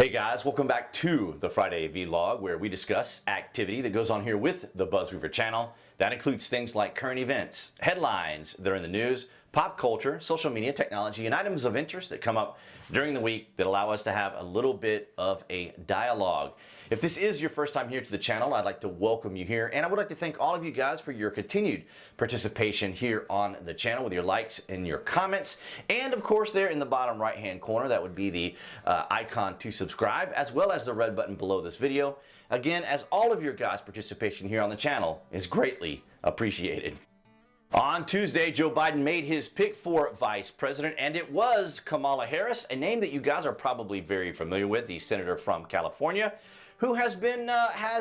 Hey guys, welcome back to the Friday Vlog, where we discuss activity that goes on here with the BuzWeaver channel. That includes things like current events, headlines that are in the news, pop culture, social media, technology, and items of interest that come up during the week that allow us to have a little bit of a dialogue. If this is your first time here to the channel, I'd like to welcome you here, and I would like to thank all of you guys for your continued participation here on the channel with your likes and your comments. And of course, there in the bottom right hand corner, that would be the icon to subscribe, as well as the red button below this video. Again, as all of your guys' participation here on the channel is greatly appreciated. On Tuesday, Joe Biden made his pick for vice president, and it was Kamala Harris, a name that you guys are probably very familiar with, the senator from California, who has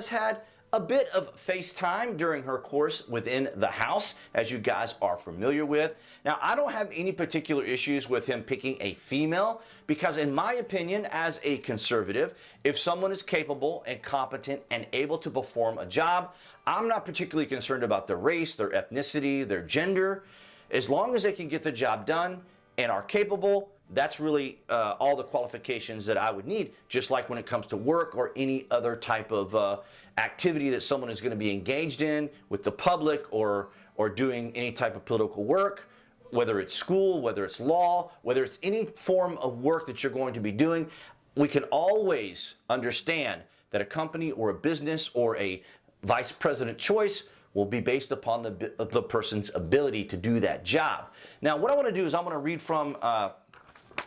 had a bit of face time during her course within the House, as you guys are familiar with. Now, I don't have any particular issues with him picking a female because, in my opinion, as a conservative, if someone is capable and competent and able to perform a job, I'm not particularly concerned about their race, their ethnicity, their gender. As long as they can get the job done and are capable, that's really all the qualifications that I would need, just like when it comes to work or any other type of activity that someone is going to be engaged in with the public or doing any type of political work, whether it's school, whether it's law, whether it's any form of work that you're going to be doing. We can always understand that a company or a business or a vice president choice will be based upon the person's ability to do that job. Now, what I want to do is I want to read from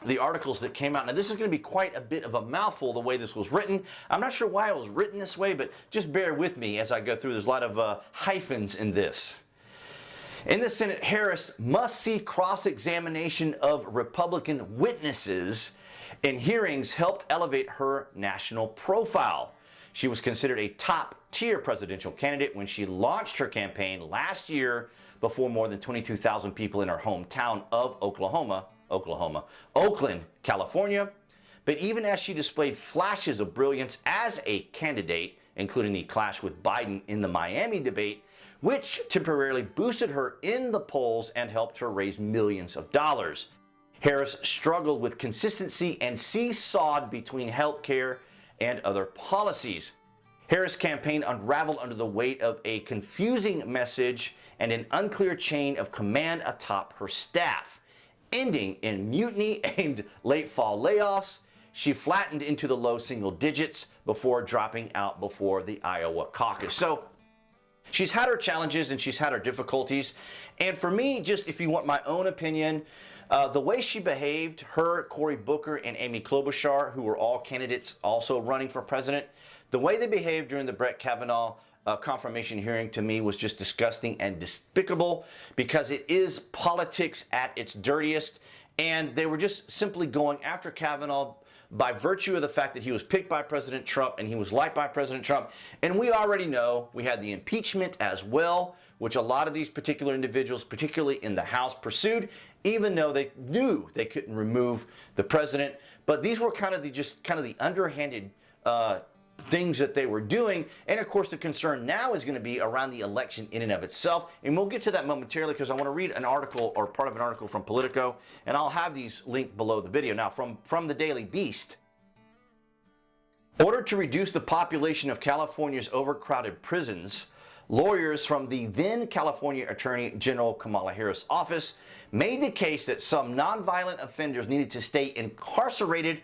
the articles that came out. Now, this is going to be quite a bit of a mouthful the way this was written. I'm not sure why it was written this way, but just bear with me as I go through. There's a lot of hyphens in this. In the Senate, Harris must see cross-examination of Republican witnesses in hearings helped elevate her national profile. She was considered a top-tier presidential candidate when she launched her campaign last year before more than 22,000 people in her hometown of Oakland, California. But even as she displayed flashes of brilliance as a candidate, including the clash with Biden in the Miami debate, which temporarily boosted her in the polls and helped her raise millions of dollars, Harris struggled with consistency and seesawed between health care and other policies. Harris' campaign unraveled under the weight of a confusing message and an unclear chain of command atop her staff. Ending in mutiny and late fall layoffs, she flattened into the low single digits before dropping out before the Iowa caucus. So she's had her challenges and she's had her difficulties. And for me, just if you want my own opinion, the way she behaved, her, Cory Booker, and Amy Klobuchar, who were all candidates also running for president, the way they behaved during the Brett Kavanaugh confirmation hearing to me was just disgusting and despicable because it is politics at its dirtiest, and they were just simply going after Kavanaugh by virtue of the fact that he was picked by President Trump and he was liked by President Trump. And we already know we had the impeachment as well, which a lot of these particular individuals, particularly in the House, pursued, even though they knew they couldn't remove the president. But these were kind of the underhanded things that they were doing. And of course, the concern now is going to be around the election in and of itself. And we'll get to that momentarily because I want to read an article or part of an article from Politico, and I'll have these linked below the video. Now, from the Daily Beast. Order to reduce the population of California's overcrowded prisons, lawyers from the then California Attorney General Kamala Harris' office made the case that some nonviolent offenders needed to stay incarcerated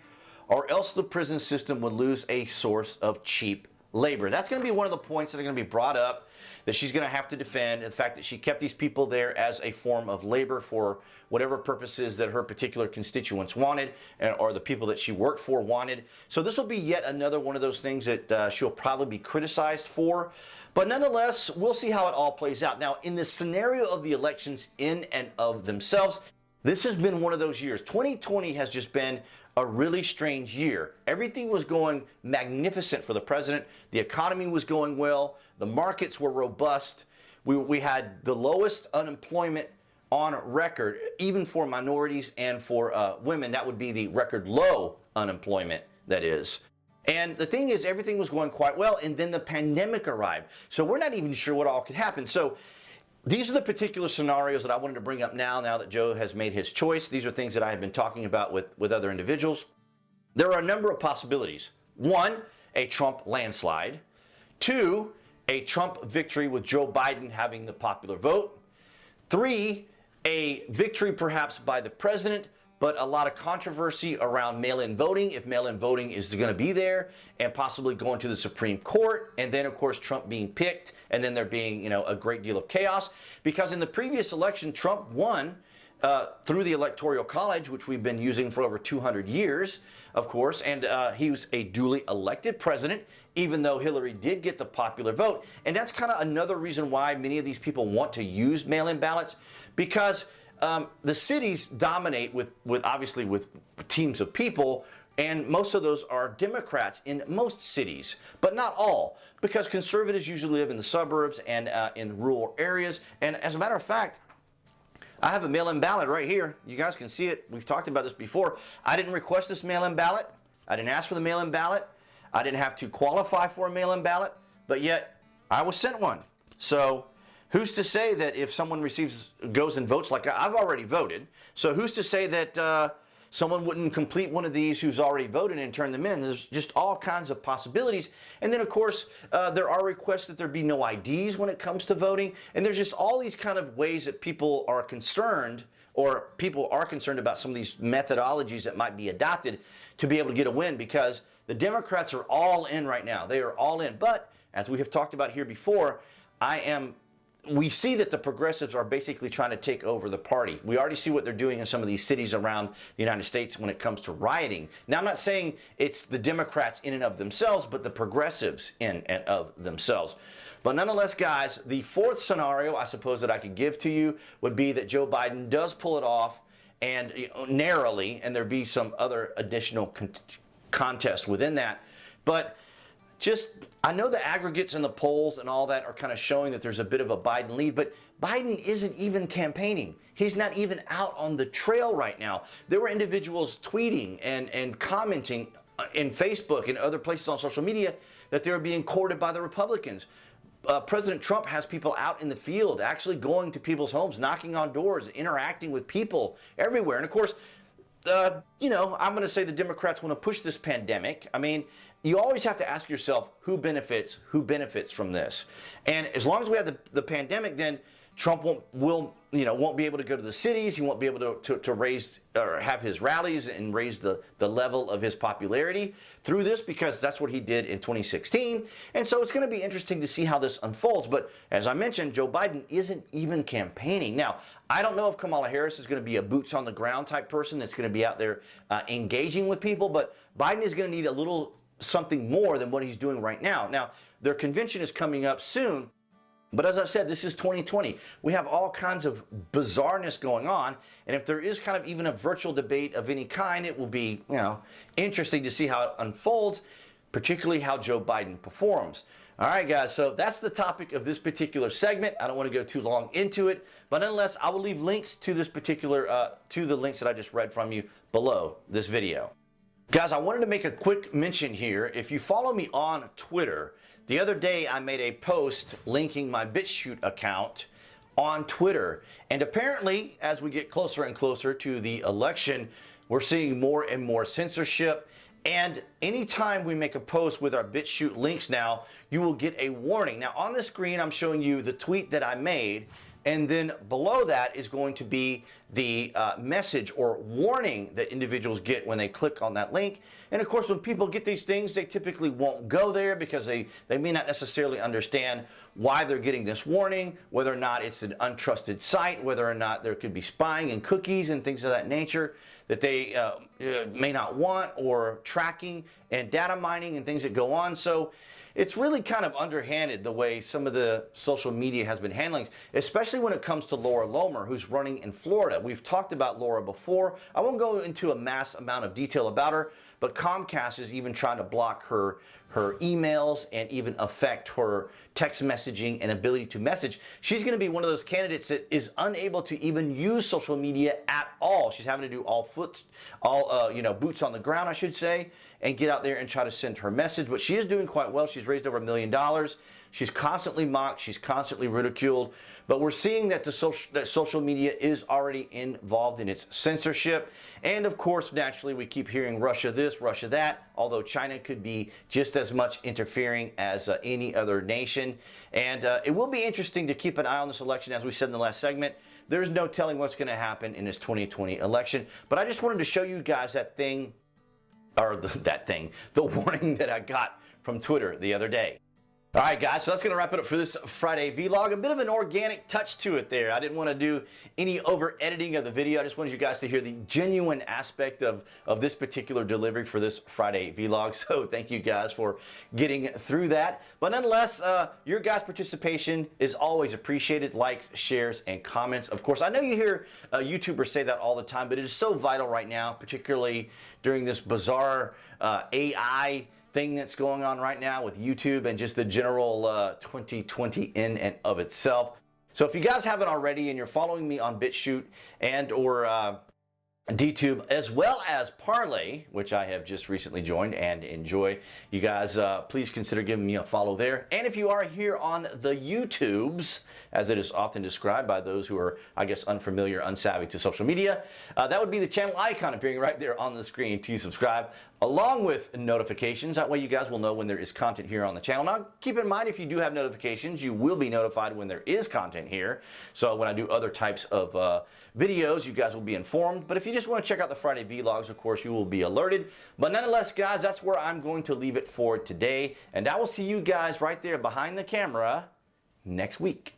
or else the prison system would lose a source of cheap labor. That's going to be one of the points that are going to be brought up, that she's going to have to defend, the fact that she kept these people there as a form of labor for whatever purposes that her particular constituents wanted, or the people that she worked for wanted. So this will be yet another one of those things that she'll probably be criticized for. But nonetheless, we'll see how it all plays out. Now, in the scenario of the elections in and of themselves, this has been one of those years. 2020 has just been a really strange year. Everything was going magnificent for the president. The economy was going well. The markets were robust. We had the lowest unemployment on record, even for minorities and for women. That would be the record low unemployment, that is. And the thing is, everything was going quite well, and then the pandemic arrived. So we're not even sure what all could happen. So these are the particular scenarios that I wanted to bring up now that Joe has made his choice. These are things that I have been talking about with other individuals. there are a number of possibilities. One, a Trump landslide. Two, a Trump victory with Joe Biden having the popular vote. Three, a victory perhaps by the president, but a lot of controversy around mail-in voting, if mail-in voting is going to be there, and possibly going to the Supreme Court, and then of course Trump being picked, and then there being a great deal of chaos. Because in the previous election, Trump won through the Electoral College, which we've been using for over 200 years, of course, and he was a duly elected president, even though Hillary did get the popular vote. And that's kind of another reason why many of these people want to use mail-in ballots, because the cities dominate with obviously with teams of people, and most of those are Democrats in most cities, but not all, because conservatives usually live in the suburbs and in rural areas. And as a matter of fact, I have a mail-in ballot right here. You guys can see it. We've talked about this before. I didn't request this mail-in ballot. I didn't ask for the mail-in ballot. I didn't have to qualify for a mail-in ballot, but yet I was sent one. So who's to say that if someone goes and votes like I've already voted, so who's to say that someone wouldn't complete one of these who's already voted and turn them in? There's just all kinds of possibilities. And then, of course, there are requests that there be no IDs when it comes to voting. And there's just all these kind of ways that people are concerned, or people are concerned about some of these methodologies that might be adopted to be able to get a win, because the Democrats are all in right now. They are all in. But as we have talked about here before, we see that the progressives are basically trying to take over the party. We already see what they're doing in some of these cities around the United States when it comes to rioting. Now, I'm not saying it's the Democrats in and of themselves, but the progressives in and of themselves. But nonetheless, guys, the fourth scenario I suppose that I could give to you would be that Joe Biden does pull it off, and narrowly, and there be some other additional contest within that. But I know the aggregates and the polls and all that are kind of showing that there's a bit of a Biden lead, but Biden isn't even campaigning. He's not even out on the trail right now. There were individuals tweeting and commenting in Facebook and other places on social media that they were being courted by the Republicans. President Trump has people out in the field, actually going to people's homes, knocking on doors, interacting with people everywhere. And of course, I'm going to say the Democrats want to push this pandemic. I mean, you always have to ask yourself who benefits from this. And as long as we have the pandemic, then Trump won't be able to go to the cities. He won't be able to raise or have his rallies and raise the level of his popularity through this, because that's what he did in 2016. And so it's going to be interesting to see how this unfolds. But as I mentioned, Joe Biden isn't even campaigning. Now, I don't know if Kamala Harris is going to be a boots on the ground type person that's going to be out there engaging with people, but Biden is going to need a little something more than what he's doing right now. Now, their convention is coming up soon. But as I've said, this is 2020. We have all kinds of bizarreness going on. And if there is kind of even a virtual debate of any kind, it will be, interesting to see how it unfolds, particularly how Joe Biden performs. All right, guys, so that's the topic of this particular segment. I don't want to go too long into it, but nonetheless, I will leave links to this particular, to the links that I just read from you below this video. Guys, I wanted to make a quick mention here. If you follow me on Twitter, the other day I made a post linking my BitChute account on Twitter. And apparently, as we get closer and closer to the election, we're seeing more and more censorship. And anytime we make a post with our BitChute links now, you will get a warning. Now on the screen, I'm showing you the tweet that I made. And then below that is going to be the message or warning that individuals get when they click on that link. And of course, when people get these things, they typically won't go there because they may not necessarily understand why they're getting this warning, whether or not it's an untrusted site, whether or not there could be spying and cookies and things of that nature that they may not want, or tracking and data mining and things that go on. So it's really kind of underhanded the way some of the social media has been handling, especially when it comes to Laura Loomer, who's running in Florida. We've talked about Laura before. I won't go into a mass amount of detail about her, but Comcast is even trying to block her emails and even affect her text messaging and ability to message. She's going to be one of those candidates that is unable to even use social media at all. She's having to do all boots on the ground, I should say. and get out there and try to send her message. But she is doing quite well. She's raised over $1 million. She's constantly mocked. She's constantly ridiculed. But we're seeing that social media is already involved in its censorship. And of course, naturally, we keep hearing Russia this, Russia that, although China could be just as much interfering as any other nation. And it will be interesting to keep an eye on this election. As we said in the last segment, there's no telling what's going to happen in this 2020 election. But I just wanted to show you guys that thing, or the warning that I got from Twitter the other day. All right, guys, so that's going to wrap it up for this Friday vlog. A bit of an organic touch to it there. I didn't want to do any over-editing of the video. I just wanted you guys to hear the genuine aspect of this particular delivery for this Friday vlog. So thank you guys for getting through that. But nonetheless, your guys' participation is always appreciated. Likes, shares, and comments. Of course, I know you hear YouTubers say that all the time, but it is so vital right now, particularly during this bizarre AI thing that's going on right now with YouTube and just the general 2020 in and of itself. So if you guys haven't already and you're following me on BitChute and or DTube as well as Parlay, which I have just recently joined and enjoy, you guys please consider giving me a follow there. And if you are here on the YouTubes, as it is often described by those who are, I guess, unfamiliar, unsavvy to social media, that would be the channel icon appearing right there on the screen to subscribe, along with notifications. That way you guys will know when there is content here on the channel. Now, keep in mind, if you do have notifications, you will be notified when there is content here. So when I do other types of videos, you guys will be informed. But if you just want to check out the Friday vlogs, of course, you will be alerted. But nonetheless, guys, that's where I'm going to leave it for today. And I will see you guys right there behind the camera next week.